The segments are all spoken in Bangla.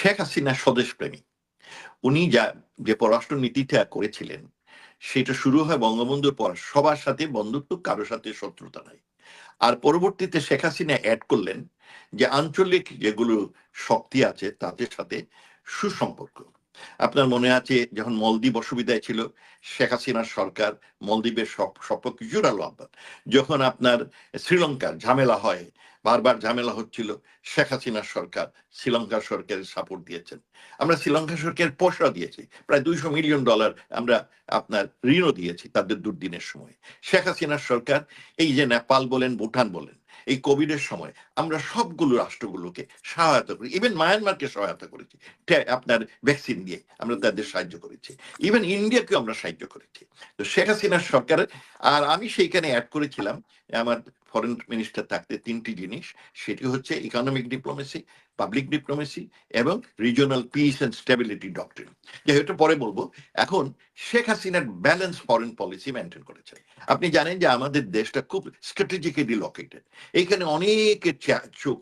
শেখ হাসিনা স্বদেশপ্রেমী। উনি যে পররাষ্ট্র নীতিটা করেছিলেন, সেটা শুরু হয় বঙ্গবন্ধুর পর। সবার সাথে বন্ধুত্ব, কারো সাথে শত্রুতা নাই। আর পরবর্তীতে শেখ হাসিনা এড করলেন যে আঞ্চলিক যেগুলো শক্তি আছে তাদের সাথে সুসম্পর্ক। আপনার মনে আছে যখন মলদ্বীপ অসুবিধায় ছিল, শেখ হাসিনার সরকার মলদ্বীপের সম্পর্ক জোরালো আহ্বান। যখন আপনার শ্রীলঙ্কার ঝামেলা হয়, বারবার ঝামেলা হচ্ছিল, শেখ হাসিনার সরকার শ্রীলঙ্কার সরকারের সাপোর্ট দিয়েছেন। আমরা শ্রীলঙ্কা সরকারের পয়সা দিয়েছি, প্রায় $200 মিলিয়ন আমরা আপনার ঋণও দিয়েছি তাদের দুর্দিনের সময়। শেখ হাসিনার সরকার এই যে নেপাল বলেন, ভুটান বলেন, এই কোভিডের সময় আমরা সবগুলো রাষ্ট্রগুলোকে সহায়তা করি, ইভেন মায়ানমারকে সহায়তা করেছি, আপনার ভ্যাকসিন দিয়ে আমরা তাদের সাহায্য করেছি, ইভেন ইন্ডিয়াকেও আমরা সাহায্য করেছি। তো শেখ হাসিনার সরকারের, আর আমি সেইখানে অ্যাড করেছিলাম আমার ফরেন মিনিস্টার থাকতে 3টি জিনিস। সেটি হচ্ছে ইকোনমিক ডিপ্লোমেসি, পাবলিক ডিপ্লোমেসি এবং regional piece and stability doctrine. যেহেতু পরে বলবো, এখন শেখ হাসিনার ব্যালেন্স ফরেন পলিসি মেনটেন করেছে। আপনি জানেন যে আমাদের দেশটা খুব স্ট্র্যাটেজিক্যালি লোকেটেড। এইখানে অনেকের চোখ,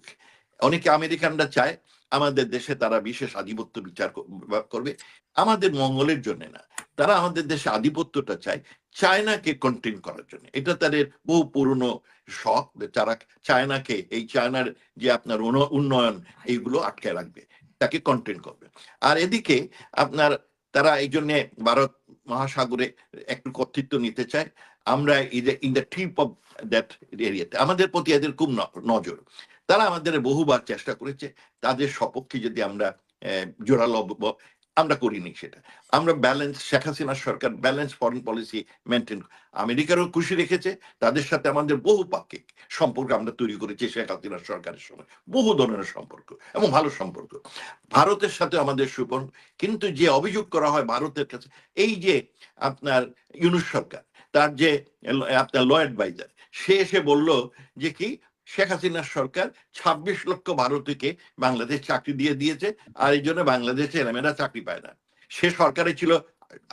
অনেকে আমেরিকানরা চায় আমাদের দেশে তারা বিশেষ আধিপত্য বিচার করবে, আমাদের মঙ্গলের জন্য না। তারা আমাদের দেশে আধিপত্যটা চায় চায়নাকে কন্টেন করার জন্য। এটা তাদের বহু পুরনো শখ, তারা চায়নাকে, এই চায়নার যে আপনার উন্নয়ন, এইগুলো আটকে রাখবে, তাকে কন্টেন করবে। আর এদিকে আপনার তারা এই জন্য ভারত মহাসাগরে একটু কর্তৃত্ব নিতে চায়। আমরা in the tip of that এরিয়াতে আমাদের প্রতি এদের খুব নজর। তারা আমাদের বহুবার চেষ্টা করেছে তাদের সপক্ষে যদি আমরা জোরালো, আমরা করিনি সেটা। আমরা ব্যালেন্স, শেখ হাসিনার সরকার ব্যালেন্স ফরেন পলিসি মেনটেন। আমেরিকারও খুশি রেখেছে, তাদের সাথে আমাদের বহু পাক্ষিক সম্পর্ক আমরা তৈরি করেছি শেখ হাসিনার সরকারের সময়, বহু ধরনের সম্পর্ক এবং ভালো সম্পর্ক। ভারতের সাথে আমাদের সুপর্ক। কিন্তু যে অভিযোগ করা হয় ভারতের কাছে, এই যে আপনার ইউনূস সরকার, তার যে আপনার ল অ্যাডভাইজার, সে এসে বলল যে কি শেখ হাসিনার সরকার 26 লক্ষ ভারতীয়কে বাংলাদেশ চাকরি দিয়ে দিয়েছে, আর এই জন্য বাংলাদেশে ছেলেমেয়েরা চাকরি পায় না। সে সরকারে ছিল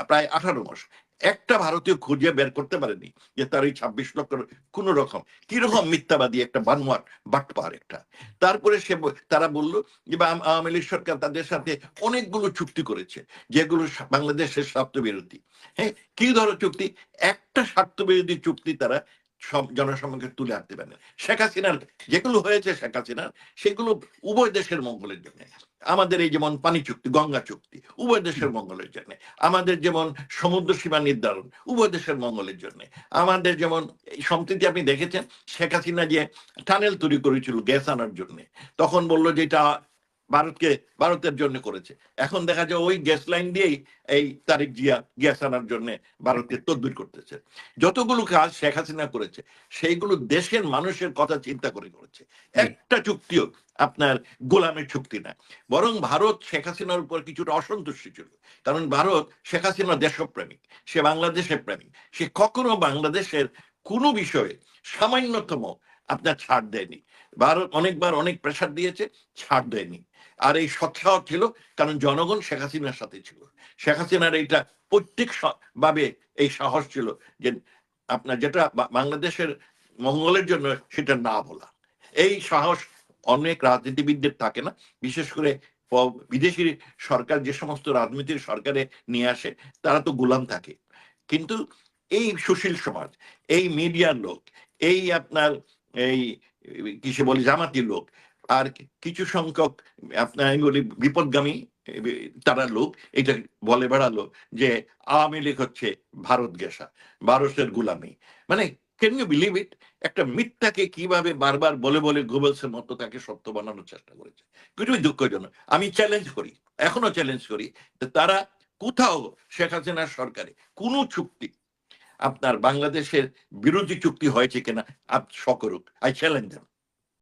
প্রায় 18 মাস, একটা ভারতীয় খুঁজে বের করতে পারেনি যে তার ওই 26 লক্ষ কোন রকম, কিরকম মিথ্যাবাদী একটা বানোয়াট বাটপার একটা। তারপরে তারা বলল যে আওয়ামী লীগ সরকার তাদের সাথে অনেকগুলো চুক্তি করেছে যেগুলো বাংলাদেশের স্বার্থবিরোধী। হ্যাঁ, কি ধরো চুক্তি? একটা স্বার্থবিরোধী চুক্তি তারা সব জনসম্মুখে তুলে আনতে পারেন। শেখ হাসিনার যেগুলো হয়েছে, শেখ হাসিনার সেগুলো উভয় দেশের মঙ্গলের জন্য। আমাদের এই যেমন পানি চুক্তি, গঙ্গা চুক্তি, উভয় দেশের মঙ্গলের জন্য। আমাদের যেমন সমুদ্র সীমা নির্ধারণ, উভয় দেশের মঙ্গলের জন্য। আমাদের যেমন সম্প্রতি আপনি দেখেছেন শেখ হাসিনা যে টানেল তৈরি করেছিল গ্যাস আনার জন্য, তখন বললো যে এটা ভারতের জন্য করেছে। এখন দেখা যায় ওই গ্যাস লাইন দিয়েই এই তারেক জিয়া গ্যাস আনার জন্য ভারতকে তদবির করতেছে। যতগুলো কাজ শেখ হাসিনা করেছে সেইগুলো দেশের মানুষের কথা চিন্তা করে করেছে। একটা চুক্তিও আপনার গোলামের চুক্তি না। বরং ভারত শেখ হাসিনার উপর কিছুটা অসন্তুষ্টি ছিল, কারণ ভারত শেখ হাসিনা দেশপ্রেমিক, সে বাংলাদেশের প্রেমিক। সে কখনো বাংলাদেশের কোনো বিষয়ে সামান্যতম আপনার ছাড় দেয়নি। ভারত অনেকবার অনেক প্রেশার দিয়েছে, ছাড় দেয়নি। আর এই সৎসাহ ছিল কারণ জনগণ শেখ হাসিনার সাথে ছিল। শেখ হাসিনার এইটা প্রত্যেক ভাবে এই সাহস ছিল যে আপনার যেটা বাংলাদেশের মঙ্গলের জন্য সেটা না বলা। এই সাহস অনেক রাজনীতিবিদদের থাকে না, বিশেষ করে বিদেশি সরকার যে সমস্ত রাজনীতির সরকারে নিয়ে আসে তারা তো গোলাম থাকে। কিন্তু এই সুশীল সমাজ, এই মিডিয়ার লোক, এই আপনার এই কিসে বলি জামাতি লোক, আর কিছু সংখ্যক আপনার আমি বলি বিপদগামী তারা লোক এটা বলে বেড়ালো যে আওয়ামী লীগ হচ্ছে ভারত গেসা, ভারতের গোলামি। মানে ক্যান ইউ বিলিভ ইট? একটা মিথ্যাকে কিভাবে বারবার বলে বলে গোবেলসের মতো তাকে সত্য বানানোর চেষ্টা করেছে। খুবই দুঃখজনক। আমি চ্যালেঞ্জ করি, এখনো চ্যালেঞ্জ করি, তারা কোথাও শেখ হাসিনার সরকারে কোনো চুক্তি আপনার বাংলাদেশের বিরোধী চুক্তি হয়েছে কিনা আপ সকরুক, আই চ্যালেঞ্জ দেম।